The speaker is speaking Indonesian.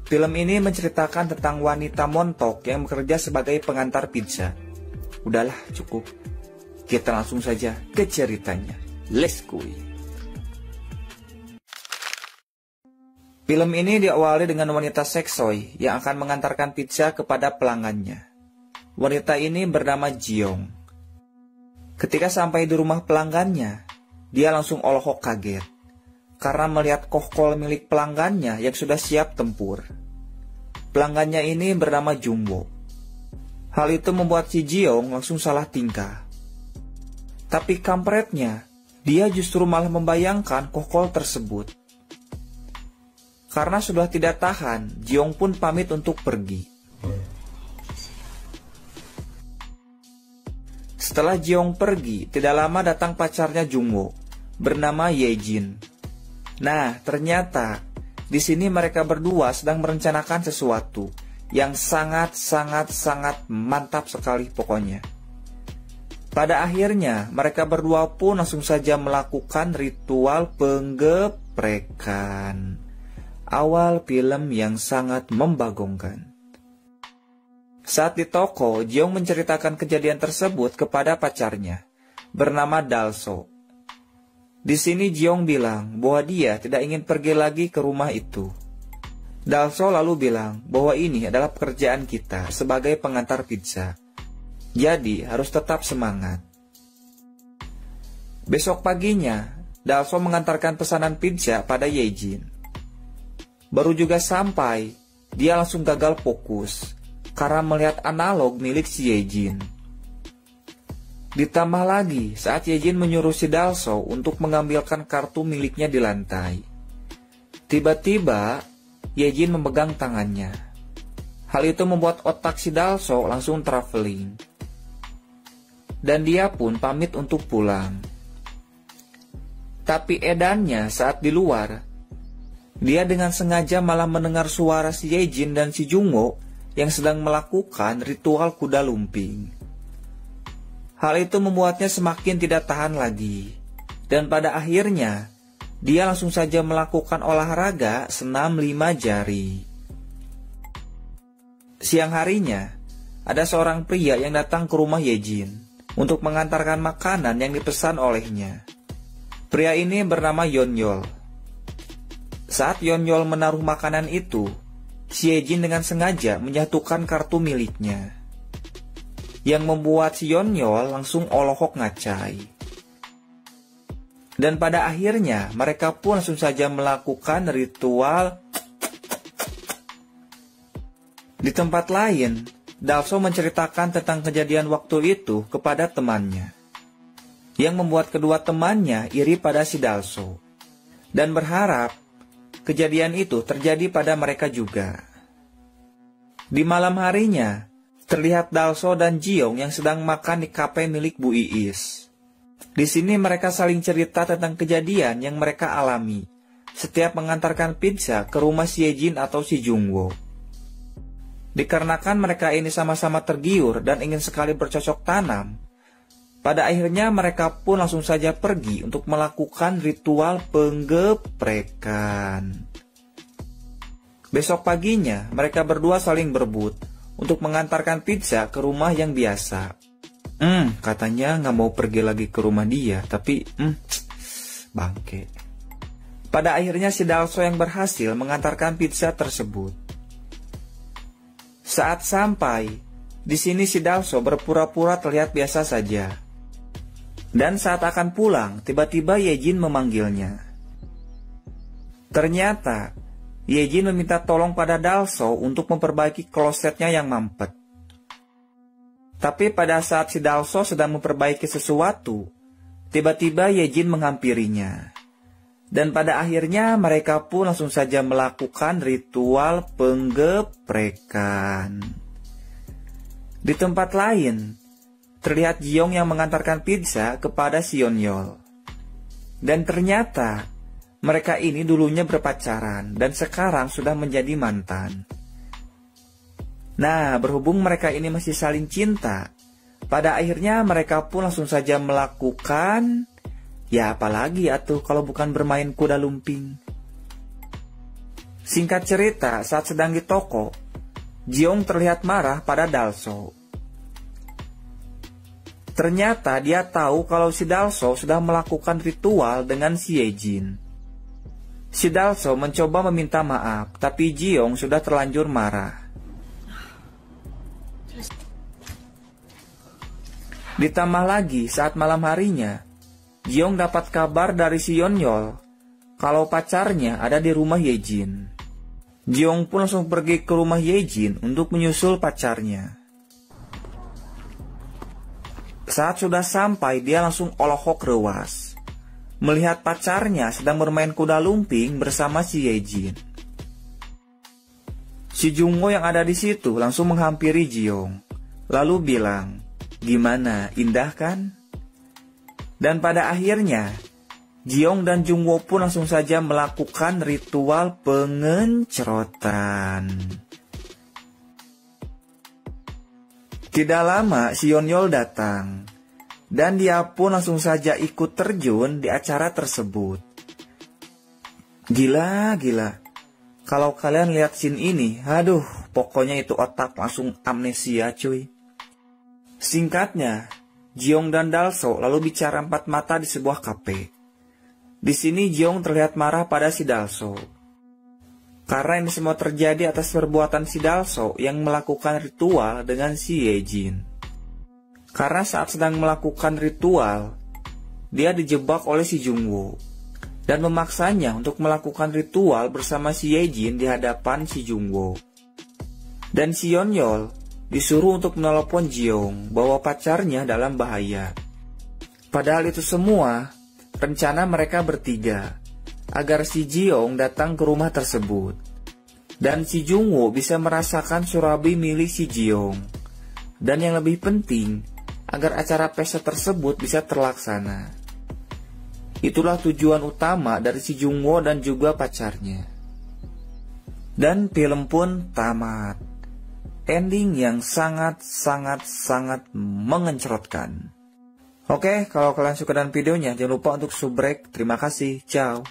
Film ini menceritakan tentang wanita montok yang bekerja sebagai pengantar pizza. Udahlah, cukup. Kita langsung saja ke ceritanya. Let's go. Film ini diawali dengan wanita seksoi yang akan mengantarkan pizza kepada pelanggannya. Wanita ini bernama Jiong. Ketika sampai di rumah pelanggannya, dia langsung olohok kaget karena melihat kohkol milik pelanggannya yang sudah siap tempur. Pelanggannya ini bernama Jungwo. Hal itu membuat si Jiong langsung salah tingkah. Tapi kampretnya, dia justru malah membayangkan kohkol tersebut. Karena sudah tidak tahan, Jiong pun pamit untuk pergi. Setelah Jiong pergi, tidak lama datang pacarnya Jungwo, bernama Yejin. Nah, ternyata di sini mereka berdua sedang merencanakan sesuatu yang sangat mantap sekali pokoknya. Pada akhirnya, mereka berdua pun langsung saja melakukan ritual penggeprekan. Awal film yang sangat membagongkan. Saat di toko, Jiong menceritakan kejadian tersebut kepada pacarnya, bernama Dalso. Di sini Jiong bilang bahwa dia tidak ingin pergi lagi ke rumah itu. Dalso lalu bilang bahwa ini adalah pekerjaan kita sebagai pengantar pizza. Jadi harus tetap semangat. Besok paginya, Dalso mengantarkan pesanan pizza pada Yejin. Baru juga sampai, dia langsung gagal fokus karena melihat analog milik si Yejin. Ditambah lagi saat Yejin menyuruh si Dalso untuk mengambilkan kartu miliknya di lantai. Tiba-tiba, Yejin memegang tangannya. Hal itu membuat otak si Dalso langsung traveling. Dan dia pun pamit untuk pulang. Tapi edannya saat di luar, dia dengan sengaja malah mendengar suara si Yejin dan si Jungwo yang sedang melakukan ritual kuda lumping. Hal itu membuatnya semakin tidak tahan lagi. Dan pada akhirnya, dia langsung saja melakukan olahraga senam 5 jari. Siang harinya, ada seorang pria yang datang ke rumah Yejin untuk mengantarkan makanan yang dipesan olehnya. Pria ini bernama Yonyol. Saat Yonyol menaruh makanan itu, si Yejin dengan sengaja menjatuhkan kartu miliknya, yang membuat si Yonyol langsung olohok ngacai. Dan pada akhirnya mereka pun langsung saja melakukan ritual. Di tempat lain, Dalso menceritakan tentang kejadian waktu itu kepada temannya, yang membuat kedua temannya iri pada si Dalso, dan berharap kejadian itu terjadi pada mereka juga. Di malam harinya, terlihat Dalso dan Jiong yang sedang makan di kafe milik Bu Iis. Di sini mereka saling cerita tentang kejadian yang mereka alami setiap mengantarkan pizza ke rumah si Yejin atau si Jungwo. Dikarenakan mereka ini sama-sama tergiur dan ingin sekali bercocok tanam, pada akhirnya mereka pun langsung saja pergi untuk melakukan ritual penggeprekan. Besok paginya, mereka berdua saling berebut untuk mengantarkan pizza ke rumah yang biasa. Katanya nggak mau pergi lagi ke rumah dia, tapi bangke. Pada akhirnya si Dalso yang berhasil mengantarkan pizza tersebut. Saat sampai, di sini si Dalso berpura-pura terlihat biasa saja. Dan saat akan pulang, tiba-tiba Yejin memanggilnya. Ternyata, Yejin meminta tolong pada Dalso untuk memperbaiki klosetnya yang mampet. Tapi pada saat si Dalso sedang memperbaiki sesuatu, tiba-tiba Yejin menghampirinya. Dan pada akhirnya mereka pun langsung saja melakukan ritual penggeprekan. Di tempat lain, terlihat Jiong yang mengantarkan pizza kepada si Yonyol. Dan ternyata mereka ini dulunya berpacaran dan sekarang sudah menjadi mantan. Nah, berhubung mereka ini masih saling cinta, pada akhirnya mereka pun langsung saja melakukan, ya apalagi atuh kalau bukan bermain kuda lumping. Singkat cerita, saat sedang di toko, Jiong terlihat marah pada Dalso. Ternyata dia tahu kalau si Dalso sudah melakukan ritual dengan si Yejin. Si Dalso mencoba meminta maaf, tapi Jiong sudah terlanjur marah. Ditambah lagi, saat malam harinya, Jiong dapat kabar dari si Yeonyol kalau pacarnya ada di rumah Yejin. Jiong pun langsung pergi ke rumah Yejin untuk menyusul pacarnya. Saat sudah sampai, dia langsung olohok rewas melihat pacarnya sedang bermain kuda lumping bersama si Yejin. Si Jungwo yang ada di situ langsung menghampiri Jiong, lalu bilang, "Gimana, indah kan?" Dan pada akhirnya, Jiong dan Jungwo pun langsung saja melakukan ritual pengencerotan. Tidak lama, si Yeonyol datang, dan dia pun langsung saja ikut terjun di acara tersebut. Gila. Kalau kalian lihat scene ini, aduh, pokoknya itu otak langsung amnesia cuy. Singkatnya, Jiong dan Dalso lalu bicara empat mata di sebuah kafe. Di sini Jiong terlihat marah pada si Dalso. Karena ini semua terjadi atas perbuatan si Dalso yang melakukan ritual dengan si Yejin. Karena saat sedang melakukan ritual, dia dijebak oleh si Jungwo dan memaksanya untuk melakukan ritual bersama si Yejin di hadapan si Jungwo. Dan si Yeonyol disuruh untuk menelepon Jiong bahwa pacarnya dalam bahaya. Padahal itu semua rencana mereka bertiga agar si Jiong datang ke rumah tersebut dan si Jungwo bisa merasakan surabi milik si Jiong. Dan yang lebih penting, agar acara pesta tersebut bisa terlaksana. Itulah tujuan utama dari si Jungwo dan juga pacarnya. Dan film pun tamat. Ending yang sangat mengencerotkan. Oke, kalau kalian suka dengan videonya, jangan lupa untuk subrek. Terima kasih, ciao.